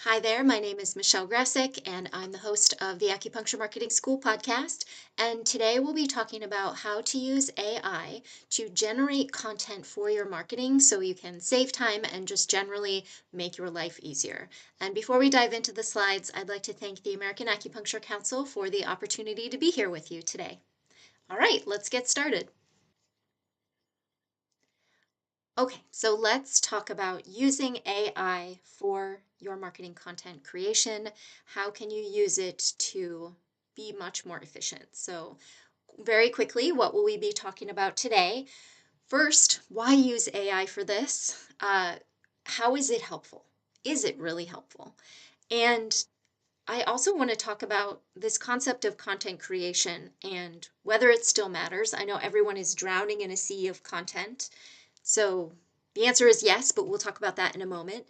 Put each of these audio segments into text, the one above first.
Hi there, my name is Michelle Grasek, and I'm the host of the Acupuncture Marketing School podcast. And today we'll be talking about how to use AI to generate content for your marketing so you can save time and just generally make your life easier. And before we dive into the slides, I'd like to thank the American Acupuncture Council for the opportunity to be here with you today. All right, let's get started. Okay, so let's talk about using AI for your marketing content creation. How can you use it to be much more efficient? So, very quickly, what will we be talking about today? First, why use AI for this? How is it helpful? Is it really helpful? And I also want to talk about this concept of content creation and whether it still matters. I know everyone is drowning in a sea of content. So the answer is yes, but we'll talk about that in a moment.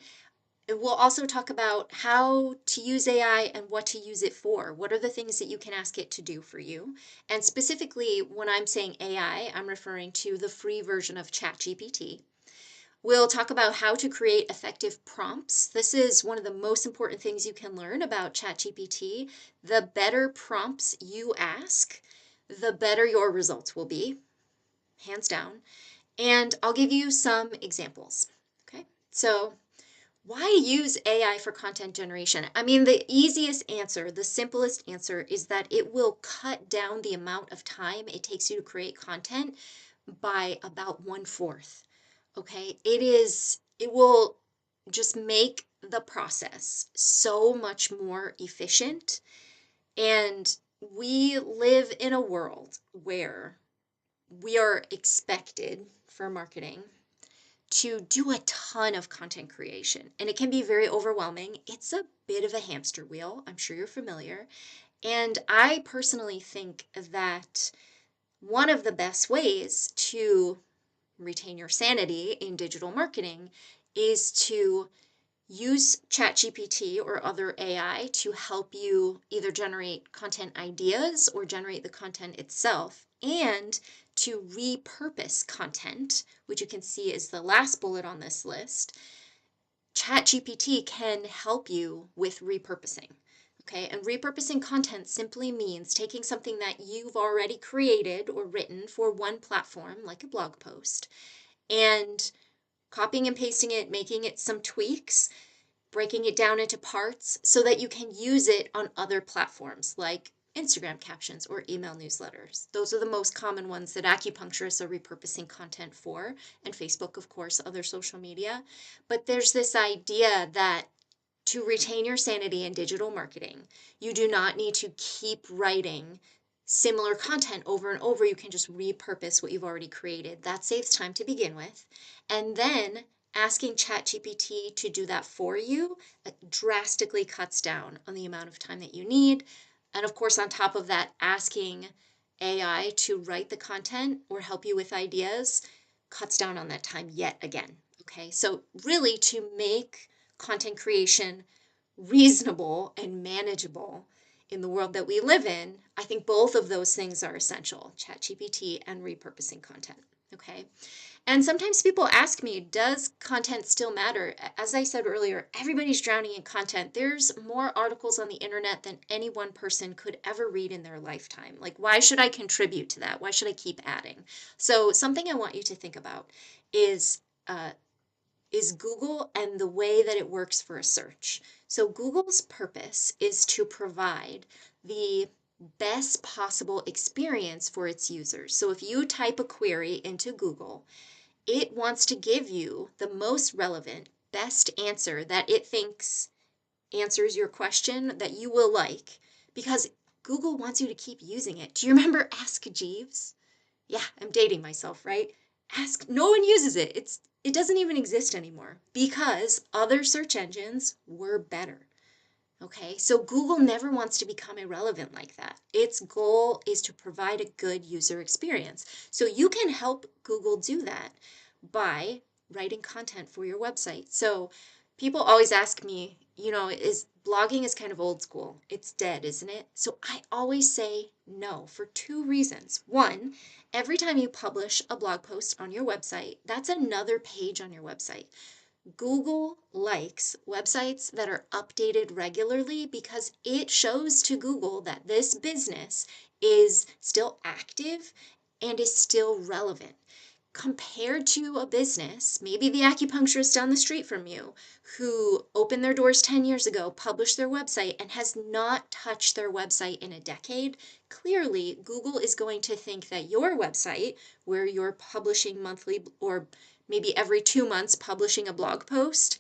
And we'll also talk about how to use AI and what to use it for. What are the things that you can ask it to do for you? And specifically, when I'm saying AI, I'm referring to the free version of Chat GPT. We'll talk about how to create effective prompts. This is one of the most important things you can learn about ChatGPT. The better prompts you ask, the better your results will be, hands down. And I'll give you some examples. Okay, so why use AI for content generation? I mean, the easiest answer, the simplest answer is that it will cut down the amount of time it takes you to create content by about 1/4. Okay, it will just make the process so much more efficient. And we live in a world where we are expected for marketing to do a ton of content creation, and it can be very overwhelming. It's a bit of a hamster wheel. I'm sure you're familiar. And I personally think that one of the best ways to retain your sanity in digital marketing is to use ChatGPT or other AI to help you either generate content ideas or generate the content itself, and to repurpose content, which you can see is the last bullet on this list. ChatGPT can help you with repurposing. Okay, and repurposing content simply means taking something that you've already created or written for one platform, like a blog post, and copying and pasting it, making it some tweaks, breaking it down into parts so that you can use it on other platforms like Instagram captions or email newsletters. Those are the most common ones that acupuncturists are repurposing content for, and Facebook, of course, other social media. But there's this idea that to retain your sanity in digital marketing, you do not need to keep writing similar content over and over. You can just repurpose what you've already created. That saves time to begin with. And then asking ChatGPT to do that for you drastically cuts down on the amount of time that you need. And of course, on top of that, asking AI to write the content or help you with ideas cuts down on that time yet again. Okay, so really to make content creation reasonable and manageable in the world that we live in, I think both of those things are essential, ChatGPT and repurposing content. Okay. And sometimes people ask me, does content still matter? As I said earlier, everybody's drowning in content. There's more articles on the internet than any one person could ever read in their lifetime. Like, why should I contribute to that? Why should I keep adding? So something I want you to think about is uh, Google and the way that it works for a search. So Google's purpose is to provide the best possible experience for its users. So if you type a query into Google, it wants to give you the most relevant, best answer that it thinks answers your question that you will like, because Google wants you to keep using it. Do you remember Ask Jeeves? Yeah, I'm dating myself, right? No one uses it. It doesn't even exist anymore because other search engines were better. Okay, so Google never wants to become irrelevant like that. Its goal is to provide a good user experience. So you can help Google do that by writing content for your website. So people always ask me, is blogging is kind of old school. It's dead, isn't it? So I always say no for two reasons. One, every time you publish a blog post on your website, that's another page on your website. Google likes websites that are updated regularly because it shows to Google that this business is still active and is still relevant. Compared to a business, maybe the acupuncturist down the street from you, who opened their doors 10 years ago, published their website, and has not touched their website in a decade, clearly Google is going to think that your website, where you're publishing monthly or maybe every 2 months publishing a blog post,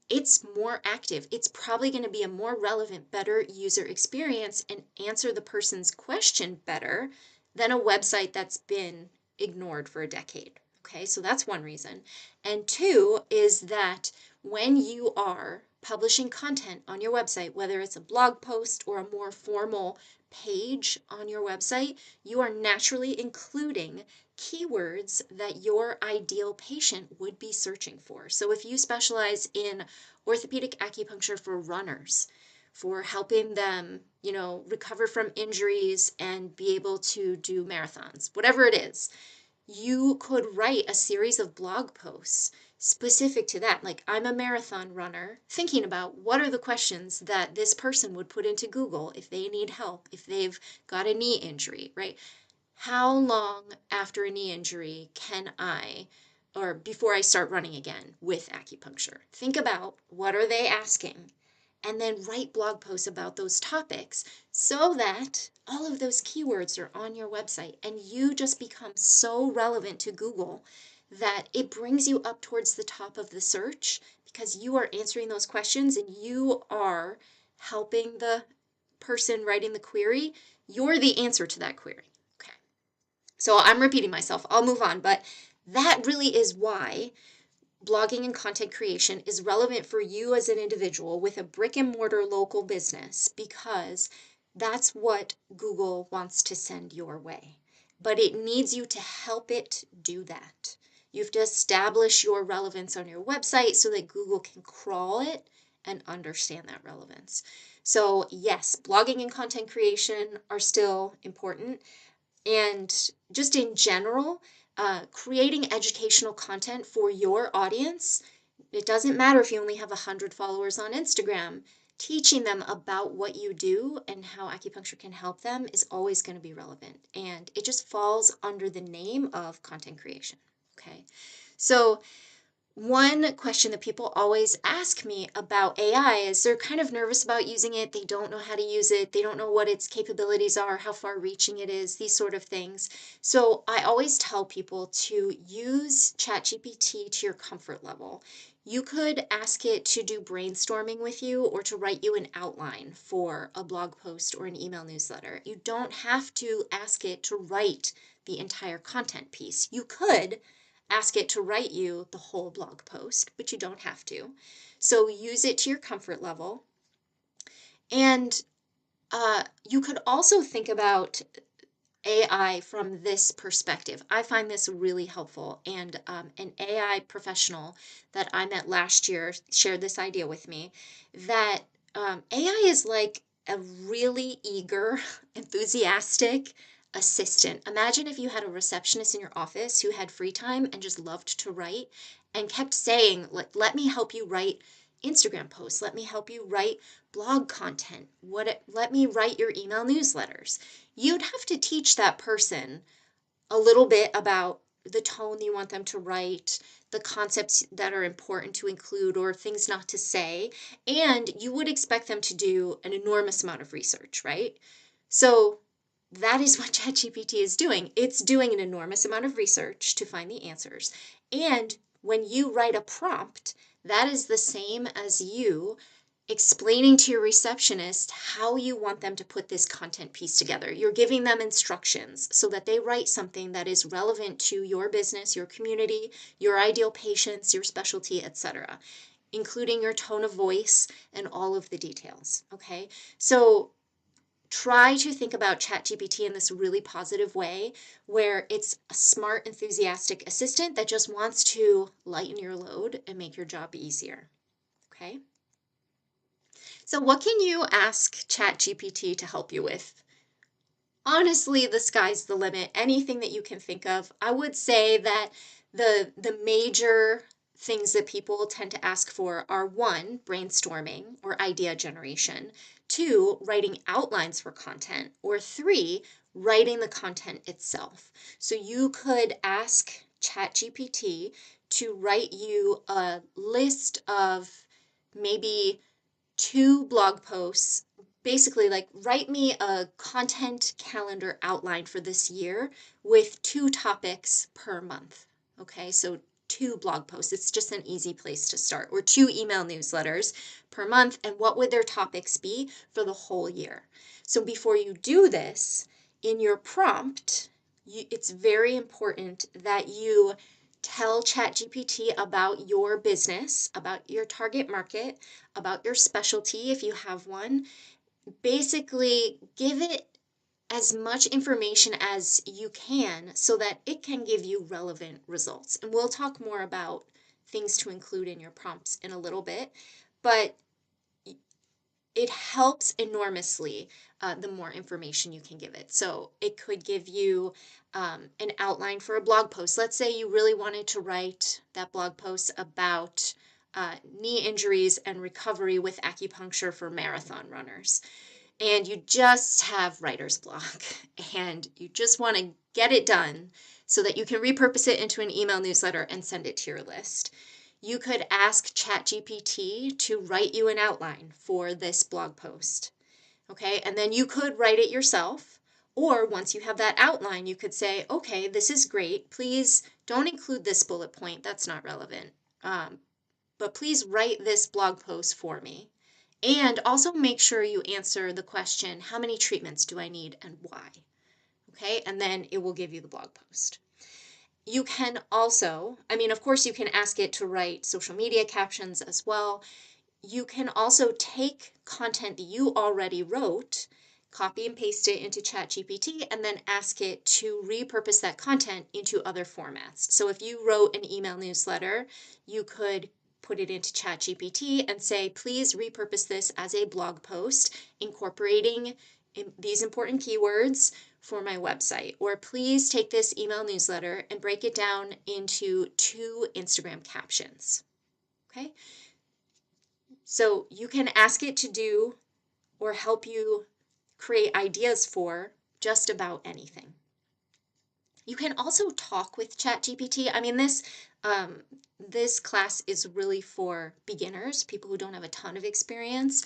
it's more active. It's probably going to be a more relevant, better user experience and answer the person's question better than a website that's been ignored for a decade. Okay, so that's one reason. And two is that when you are publishing content on your website, whether it's a blog post or a more formal page on your website, you are naturally including keywords that your ideal patient would be searching for. So if you specialize in orthopedic acupuncture for runners, for helping them, recover from injuries and be able to do marathons, whatever it is, you could write a series of blog posts specific to that. Like, I'm a marathon runner, thinking about what are the questions that this person would put into Google if they need help, if they've got a knee injury, right? How long after a knee injury can I, or before I start running again with acupuncture? Think about what are they asking, and then write blog posts about those topics so that all of those keywords are on your website and you just become so relevant to Google that it brings you up towards the top of the search because you are answering those questions and you are helping the person writing the query. You're the answer to that query. Okay. So I'm repeating myself. I'll move on, but that really is why blogging and content creation is relevant for you as an individual with a brick and mortar local business, because that's what Google wants to send your way. But it needs you to help it do that. You have to establish your relevance on your website so that Google can crawl it and understand that relevance. So yes, blogging and content creation are still important. And just in general, creating educational content for your audience. It doesn't matter if you only have 100 followers on Instagram. Teaching them about what you do and how acupuncture can help them is always going to be relevant. And it just falls under the name of content creation. Okay. So one question that people always ask me about AI is they're kind of nervous about using it. They don't know how to use it. They don't know what its capabilities are, how far reaching it is, these sort of things. So I always tell people to use Chat GPT to your comfort level. You could ask it to do brainstorming with you or to write you an outline for a blog post or an email newsletter. You don't have to ask it to write the entire content piece. You could ask it to write you the whole blog post, but you don't have to. So use it to your comfort level. And you could also think about AI from this perspective. I find this really helpful. And an AI professional that I met last year shared this idea with me that AI is like a really eager, enthusiastic assistant. Imagine if you had a receptionist in your office who had free time and just loved to write and kept saying, let me help you write Instagram posts. Let me help you write blog content. Let me write your email newsletters. You'd have to teach that person a little bit about the tone you want them to write, the concepts that are important to include or things not to say, and you would expect them to do an enormous amount of research, right? So that is what ChatGPT is doing. It's doing an enormous amount of research to find the answers. And when you write a prompt, that is the same as you explaining to your receptionist how you want them to put this content piece together. You're giving them instructions so that they write something that is relevant to your business, your community, your ideal patients, your specialty, etc., including your tone of voice and all of the details. Okay, so try to think about ChatGPT in this really positive way where it's a smart, enthusiastic assistant that just wants to lighten your load and make your job easier. Okay. So what can you ask ChatGPT to help you with? Honestly, the sky's the limit. Anything that you can think of. I would say that the major things that people tend to ask for are one, brainstorming or idea generation, two, writing outlines for content, or three, writing the content itself. So you could ask ChatGPT to write you a list of maybe 2 blog posts, basically like write me a content calendar outline for this year with 2 topics per month. Okay, so 2 blog posts. It's just an easy place to start, or 2 email newsletters per month. And what would their topics be for the whole year? So before you do this, in your prompt, it's very important that you tell ChatGPT about your business, about your target market, about your specialty if you have one. Basically, give it as much information as you can so that it can give you relevant results. And we'll talk more about things to include in your prompts in a little bit, but it helps enormously the more information you can give it. So it could give you an outline for a blog post. Let's say you really wanted to write that blog post about knee injuries and recovery with acupuncture for marathon runners, and you just have writer's block and you just want to get it done so that you can repurpose it into an email newsletter and send it to your list. You could ask ChatGPT to write you an outline for this blog post. Okay, and then you could write it yourself. Or once you have that outline, you could say, okay, this is great. Please don't include this bullet point. That's not relevant. But please write this blog post for me. And also make sure you answer the question, how many treatments do I need and why? Okay, and then it will give you the blog post. You can also, of course, you can ask it to write social media captions as well. You can also take content that you already wrote, copy and paste it into ChatGPT, and then ask it to repurpose that content into other formats. So if you wrote an email newsletter, you could put it into ChatGPT and say, please repurpose this as a blog post incorporating these important keywords for my website. Or please take this email newsletter and break it down into 2 Instagram captions. Okay? So you can ask it to do or help you create ideas for just about anything. You can also talk with ChatGPT. This class is really for beginners, people who don't have a ton of experience,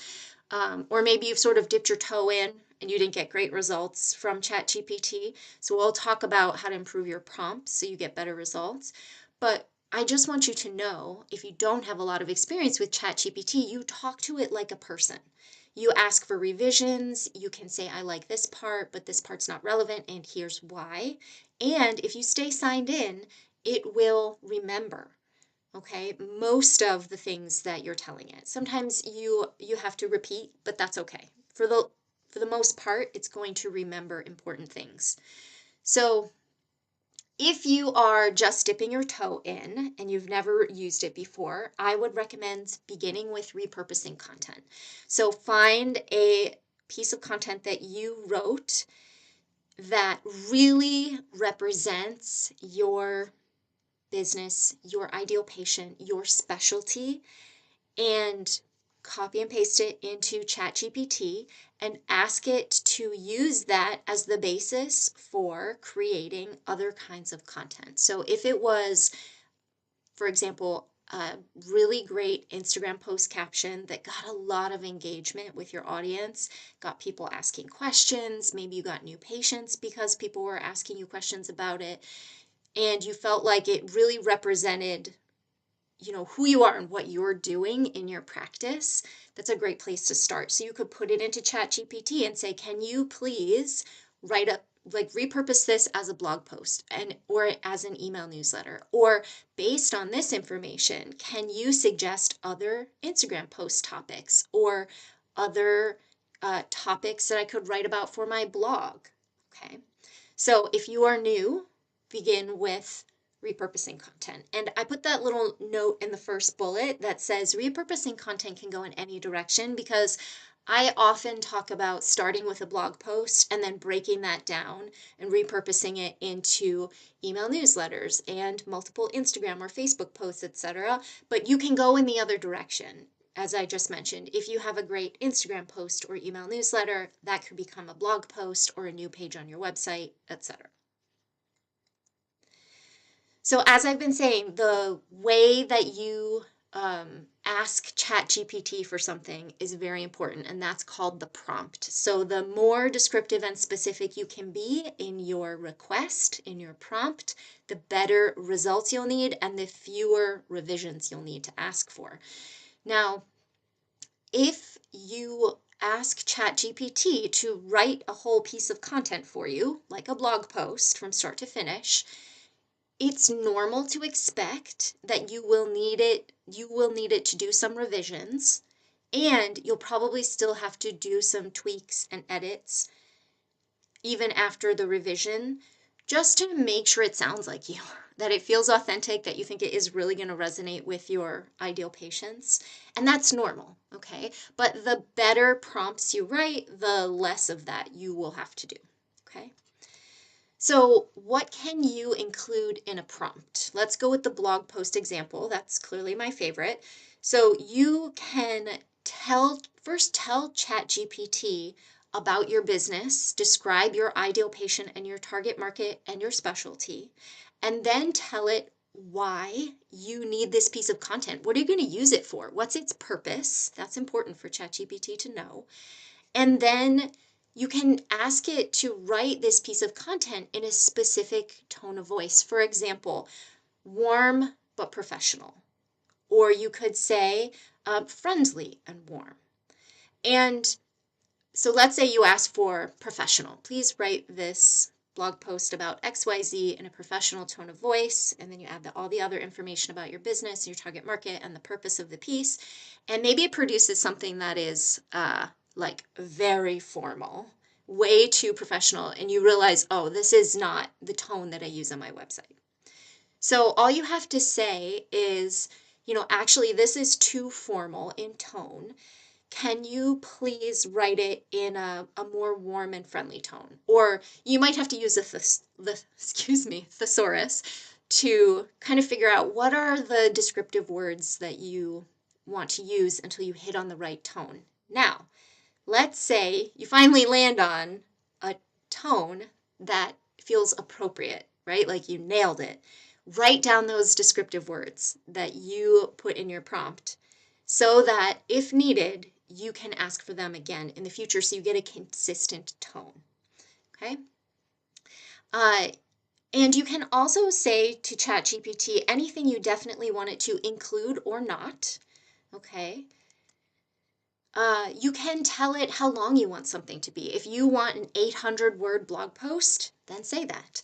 or maybe you've sort of dipped your toe in and you didn't get great results from ChatGPT. So we'll talk about how to improve your prompts so you get better results. But I just want you to know, if you don't have a lot of experience with ChatGPT, you talk to it like a person. You ask for revisions. You can say, I like this part, but this part's not relevant, and here's why. And if you stay signed in, it will remember, okay, most of the things that you're telling it. Sometimes you have to repeat, but that's okay. For the most part, it's going to remember important things. So if you are just dipping your toe in and you've never used it before, I would recommend beginning with repurposing content. So find a piece of content that you wrote that really represents your business, your ideal patient, your specialty, and copy and paste it into ChatGPT and ask it to use that as the basis for creating other kinds of content. So if it was, for example, a really great Instagram post caption that got a lot of engagement with your audience, got people asking questions, maybe you got new patients because people were asking you questions about it, and you felt like it really represented who you are and what you're doing in your practice, that's a great place to start. So you could put it into ChatGPT and say, can you please repurpose this as a blog post or as an email newsletter? Or based on this information, can you suggest other Instagram post topics or other topics that I could write about for my blog? Okay. So if you are new, begin with repurposing content. And I put that little note in the first bullet that says repurposing content can go in any direction, because I often talk about starting with a blog post and then breaking that down and repurposing it into email newsletters and multiple Instagram or Facebook posts, etc. But you can go in the other direction. As I just mentioned, if you have a great Instagram post or email newsletter, that could become a blog post or a new page on your website, etc. So as I've been saying, the way that you ask Chat GPT for something is very important, and that's called the prompt. So the more descriptive and specific you can be in your request, in your prompt, the better results you'll need and the fewer revisions you'll need to ask for. Now, if you ask ChatGPT to write a whole piece of content for you, like a blog post from start to finish, it's normal to expect that you will need it to do some revisions, and you'll probably still have to do some tweaks and edits even after the revision, just to make sure it sounds like you, that it feels authentic, that you think it is really going to resonate with your ideal patients. And that's normal, okay? But the better prompts you write, the less of that you will have to do, okay? So what can you include in a prompt? Let's go with the blog post example. That's clearly my favorite. So you can first tell ChatGPT about your business, describe your ideal patient and your target market and your specialty, and then tell it why you need this piece of content. What are you going to use it for? What's its purpose? That's important for ChatGPT to know. And then you can ask it to write this piece of content in a specific tone of voice. For example, warm but professional. Or you could say friendly and warm. And so let's say you ask for professional. Please write this blog post about XYZ in a professional tone of voice, and then you add all the other information about your business, your target market, and the purpose of the piece. And maybe it produces something that is like very formal, way too professional, and you realize, oh, this is not the tone that I use on my website. So all you have to say is, actually, this is too formal in tone. Can you please write it in a more warm and friendly tone? Or you might have to use a thesaurus to kind of figure out what are the descriptive words that you want to use until you hit on the right tone. Now, let's say you finally land on a tone that feels appropriate, right? Like you nailed it. Write down those descriptive words that you put in your prompt so that if needed, you can ask for them again in the future so you get a consistent tone, okay? And you can also say to ChatGPT anything you definitely want it to include or not, okay? You can tell it how long you want something to be. If you want an 800-word blog post, then say that.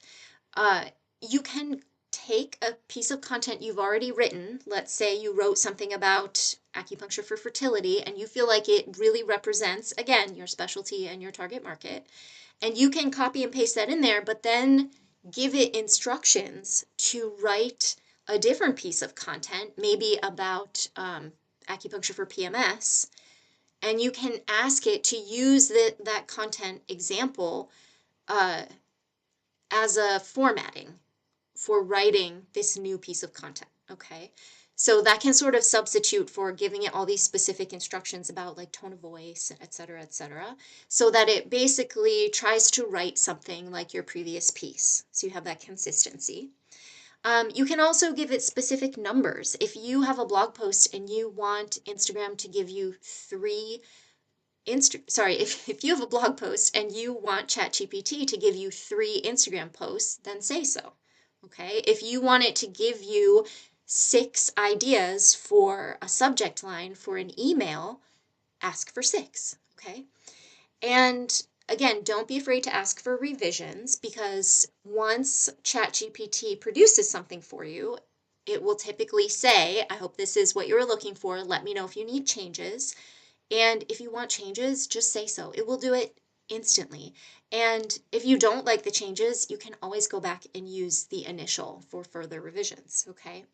You can take a piece of content you've already written. Let's say you wrote something about acupuncture for fertility and you feel like it really represents, again, your specialty and your target market. And you can copy and paste that in there, but then give it instructions to write a different piece of content, maybe about acupuncture for PMS. And you can ask it to use that content example as a formatting for writing this new piece of content, okay? So that can sort of substitute for giving it all these specific instructions about like tone of voice, et cetera, so that it basically tries to write something like your previous piece. So you have that consistency. You can also give it specific numbers. If you have a blog post and you want Instagram to give you if you have a blog post and you want ChatGPT to give you 3 Instagram posts, then say so. Okay, if you want it to give you 6 ideas for a subject line for an email, ask for 6, okay? And again, don't be afraid to ask for revisions, because once ChatGPT produces something for you, it will typically say, I hope this is what you were looking for. Let me know if you need changes. And if you want changes, just say so. It will do it instantly. And if you don't like the changes, you can always go back and use the initial for further revisions, okay?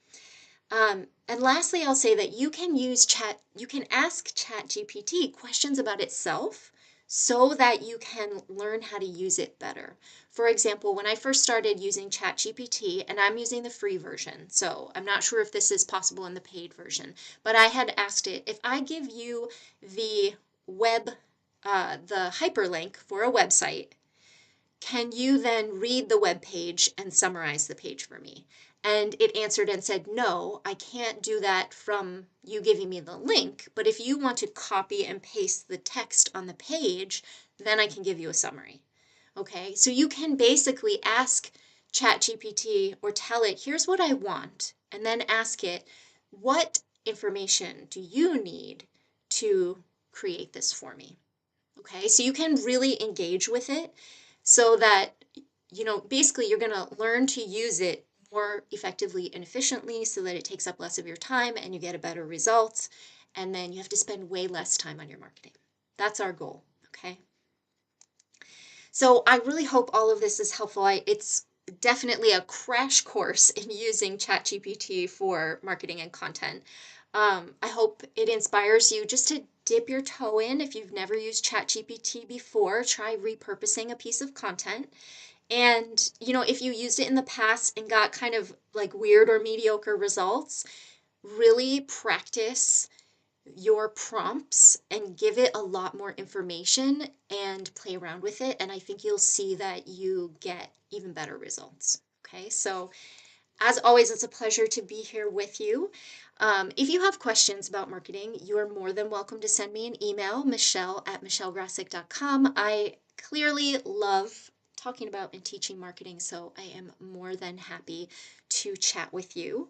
And lastly, I'll say that you can ask Chat GPT questions about itself so that you can learn how to use it better. For example, when I first started using Chat GPT, and I'm using the free version, so I'm not sure if this is possible in the paid version, but I had asked it, if I give you the web, the hyperlink for a website, can you then read the web page and summarize the page for me? And it answered and said, no, I can't do that from you giving me the link, but if you want to copy and paste the text on the page, then I can give you a summary. Okay, so you can basically ask ChatGPT or tell it, here's what I want, and then ask it, what information do you need to create this for me? Okay, so you can really engage with it so that, basically you're going to learn to use it more effectively and efficiently so that it takes up less of your time and you get a better result. And then you have to spend way less time on your marketing. That's our goal. Okay. So I really hope all of this is helpful. It's definitely a crash course in using ChatGPT for marketing and content. I hope it inspires you just to dip your toe in. If you've never used ChatGPT before, try repurposing a piece of content. And, if you used it in the past and got kind of like weird or mediocre results, really practice your prompts and give it a lot more information and play around with it. And I think you'll see that you get even better results. Okay, so as always, it's a pleasure to be here with you. If you have questions about marketing, you are more than welcome to send me an email, michelle@michellegrasek.com. I clearly love talking about and teaching marketing, so I am more than happy to chat with you.